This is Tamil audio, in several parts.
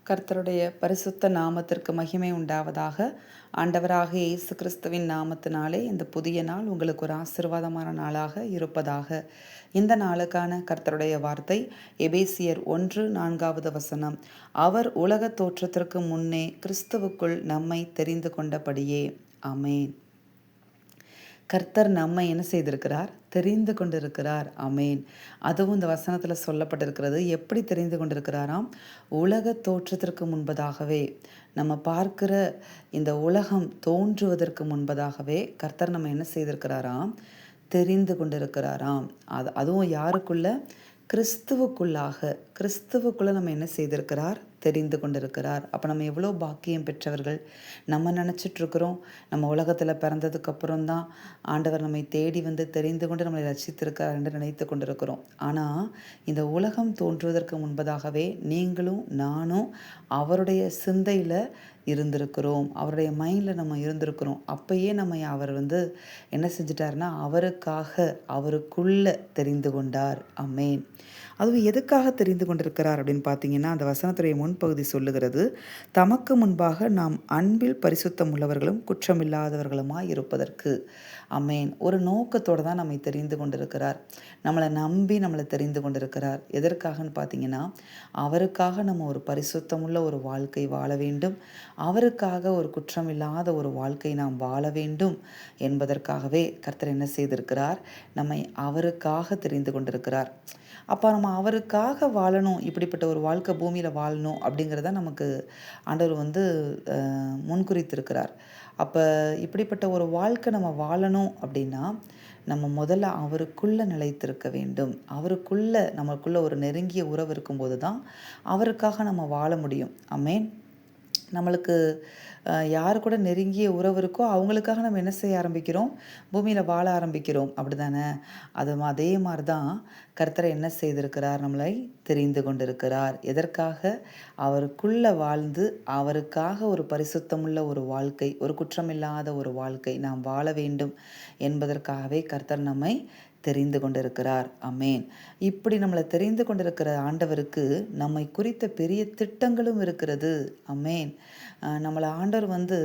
கர்த்தருடைய பரிசுத்த நாமத்திற்கு மகிமை உண்டாவதாக. ஆண்டவராக இயேசு கிறிஸ்துவின் நாமத்தினாலே இந்த புதிய நாள் உங்களுக்கு ஒரு ஆசீர்வாதமான நாளாக இருப்பதாக. இந்த நாளுக்கான கர்த்தருடைய வார்த்தை எபேசியர் 1:4 அவர் உலக தோற்றத்திற்கு முன்னே கிறிஸ்துவுக்குள் நம்மை தெரிந்து கொண்டபடியே. ஆமேன். கர்த்தர் நம்மை என்ன செய்திருக்கிறார்? தெரிந்து கொண்டிருக்கிறார். ஆமேன். அதுவும் இந்த வசனத்தில் சொல்லப்பட்டிருக்கிறது. எப்படி தெரிந்து கொண்டிருக்கிறாராம்? உலக தோற்றத்திற்கு முன்பதாகவே, நம்ம பார்க்கிற இந்த உலகம் தோன்றுவதற்கு முன்பதாகவே கர்த்தர் நம்ம என்ன செய்திருக்கிறாராம்? தெரிந்து கொண்டிருக்கிறாராம். அதுவும் யாருக்குள்ள? கிறிஸ்துவுக்குள்ளே நம்ம என்ன செய்திருக்கிறார்? தெரிந்து கொண்டிருக்கிறார். அப்போ நம்ம எவ்வளோ பாக்கியம் பெற்றவர்கள். நம்ம நினச்சிட்ருக்குறோம் நம்ம உலகத்தில் பிறந்ததுக்கப்புறம் தான் ஆண்டவர் நம்மை தேடி வந்து தெரிந்து கொண்டு நம்மளை ரட்சித்திருக்கார் என்று நினைத்து கொண்டிருக்கிறோம். ஆனால் இந்த உலகம் தோன்றுவதற்கு முன்பதாகவே நீங்களும் நானும் அவருடைய சிந்தையில் இருந்திருக்கிறோம். அவருடைய மைண்டில் நம்ம இருந்திருக்கிறோம். அப்பயே நம்ம அவர் வந்து என்ன செஞ்சிட்டாருன்னா அவருக்காக அவருக்குள்ளே தெரிந்து கொண்டார். ஆமேன். அதுவும் எதுக்காக தெரிந்து கொண்டிருக்கிறார் அப்படின்னு பார்த்தீங்கன்னா, அந்த வசனத்துடைய முன்பகுதி சொல்லுகிறது, தமக்கு முன்பாக நாம் அன்பில் பரிசுத்தம் உள்ளவர்களும் குற்றமில்லாதவர்களுமாய் இருப்பதற்கு. ஆமேன். ஒரு நோக்கத்தோடு தான் நம்மை தெரிந்து கொண்டிருக்கிறார். நம்மளை நம்பி நம்மளை தெரிந்து கொண்டிருக்கிறார். எதற்காகன்னு பார்த்தீங்கன்னா, அவருக்காக நம்ம ஒரு பரிசுத்தமுள்ள ஒரு வாழ்க்கை வாழ வேண்டும், அவருக்காக ஒரு குற்றமில்லாத ஒரு வாழ்க்கை நாம் வாழ வேண்டும் என்பதற்காகவே கர்த்தர் என்ன செய்திருக்கிறார்? நம்மை அவருக்காக தெரிந்து கொண்டிருக்கிறார். அப்போ நம்ம அவருக்காக வாழணும், இப்படிப்பட்ட ஒரு வாழ்க்கை பூமியில் வாழணும் அப்படிங்கிறத நமக்கு ஆண்டவர் வந்து முன்குறித்திருக்கிறார். அப்போ இப்படிப்பட்ட ஒரு வாழ்க்கை நம்ம வாழணும் அப்படின்னா நம்ம முதல்ல அவருக்குள்ளே நிலைத்திருக்க வேண்டும். அவருக்குள்ளே நமக்குள்ளே ஒரு நெருங்கிய உறவு இருக்கும்போது தான் அவருக்காக நம்ம வாழ முடியும். ஆமேன். நம்மளுக்கு யார் கூட நெருங்கிய உறவு இருக்கோ அவங்களுக்காக நம்ம என்ன செய்ய ஆரம்பிக்கிறோம்? பூமியில் வாழ ஆரம்பிக்கிறோம். அப்படி தானே? அதே மாதிரி தான் கர்த்தரை என்ன செய்திருக்கிறார்? நம்மளை தெரிந்து கொண்டிருக்கிறார். எதற்காக? அவருக்குள்ளே வாழ்ந்து அவருக்காக ஒரு பரிசுத்தமுள்ள ஒரு வாழ்க்கை, ஒரு குற்றமில்லாத ஒரு வாழ்க்கை நாம் வாழ வேண்டும் என்பதற்காகவே கர்த்தர் நம்மை தெரிந்து கொண்டிருக்கிறார். அமேன். இப்படி நம்மளை தெரிந்து கொண்டிருக்கிற ஆண்டவருக்கு நம்மை குறித்த பெரிய திட்டங்களும் இருக்கிறது. அமேன். நம்மளை ஆண்டவர் வந்து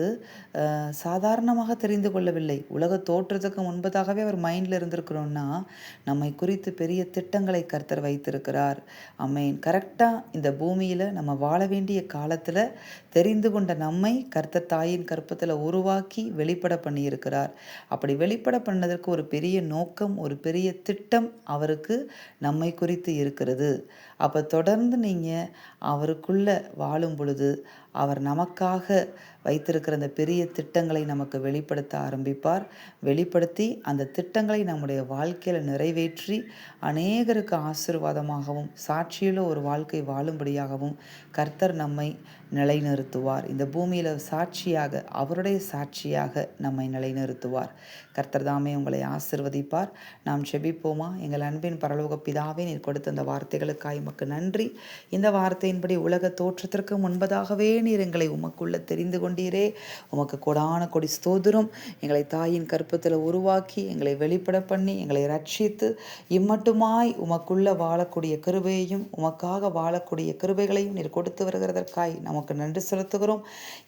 சாதாரணமாக தெரிந்து கொள்ளவில்லை. உலக தோற்றத்துக்கு முன்பதாகவே அவர் மைண்டில் இருந்திருக்கிறோன்னா நம்மை குறித்து பெரிய திட்டங்களை கர்த்தர் வைத்திருக்கிறார். அமேன். கரெக்டாக இந்த பூமியில் நம்ம வாழ வேண்டிய காலத்தில் தெரிந்து கொண்ட நம்மை கர்த்தர் தாயின் கற்பத்தில் உருவாக்கி வெளிப்பட பண்ணியிருக்கிறார். அப்படி வெளிப்பட பண்ணதற்கு ஒரு பெரிய நோக்கம், ஒரு பெரிய திட்டம் அவருக்கு நம்மை குறித்து இருக்கிறது. அப்போ தொடர்ந்து நீங்கள் அவருக்குள்ளே வாழும் பொழுது அவர் நமக்காக வைத்திருக்கிற அந்த பெரிய திட்டங்களை நமக்கு வெளிப்படுத்த ஆரம்பிப்பார். வெளிப்படுத்தி அந்த திட்டங்களை நம்முடைய வாழ்க்கையில் நிறைவேற்றி அநேகருக்கு ஆசீர்வாதமாகவும் சாட்சியுள்ள ஒரு வாழ்க்கை வாழும்படியாகவும் கர்த்தர் நம்மை நிலைநிறுத்துவார். இந்த பூமியில் சாட்சியாக, அவருடைய சாட்சியாக நம்மை நிலைநிறுத்துவார். கர்த்தர் தாமே உங்களை ஆசிர்வதிப்பார். நாம் செபிப்போமா? எங்கள் அன்பின் பரலோக பிதாவே, நீர் கொடுத்த அந்த வார்த்தைகளுக்காய் உமக்கு நன்றி. இந்த வார்த்தையின்படி உலக தோற்றத்திற்கு முன்பதாகவே நீர் எங்களை உமக்குள்ள தெரிந்து கொண்டீரே. உமக்கு கொடான கொடி ஸ்தோத்திரம். எங்களை தாயின் கற்பத்தில் உருவாக்கி எங்களை வெளிப்பட பண்ணி எங்களை ரட்சித்து இம்மட்டுமாய் உமக்குள்ள வாழக்கூடிய கிருபையையும் உமக்காக வாழக்கூடிய கிருபைகளையும் நீர் கொடுத்து வருகிறதற்காய் நமக்கு நன்றி செலுத்துகிறோம்.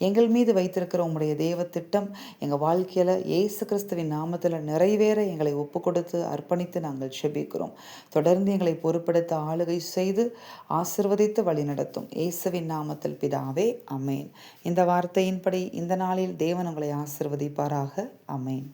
எங்கள் மீது வைத்திருக்கிற உம்முடைய தேவ திட்டம் எங்கள் வாழ்க்கையில் இயேசு கிறிஸ்துவின் நாமத்தில் நிறைவேற எங்களை ஒப்பு கொடுத்து அர்ப்பணித்து நாங்கள் செபிக்கிறோம். தொடர்ந்து எங்களை பொறுப்படுத்த ஆளுகை செய்து ஆசிர்வதித்து வழிநடத்தும் இயேசுவின் நாமத்தில் பிதாவே. அமேன். இந்த வார்த்தையின்படி இந்த நாளில் தேவன் உங்களை ஆசிர்வதிப்பாராக. அமேன்.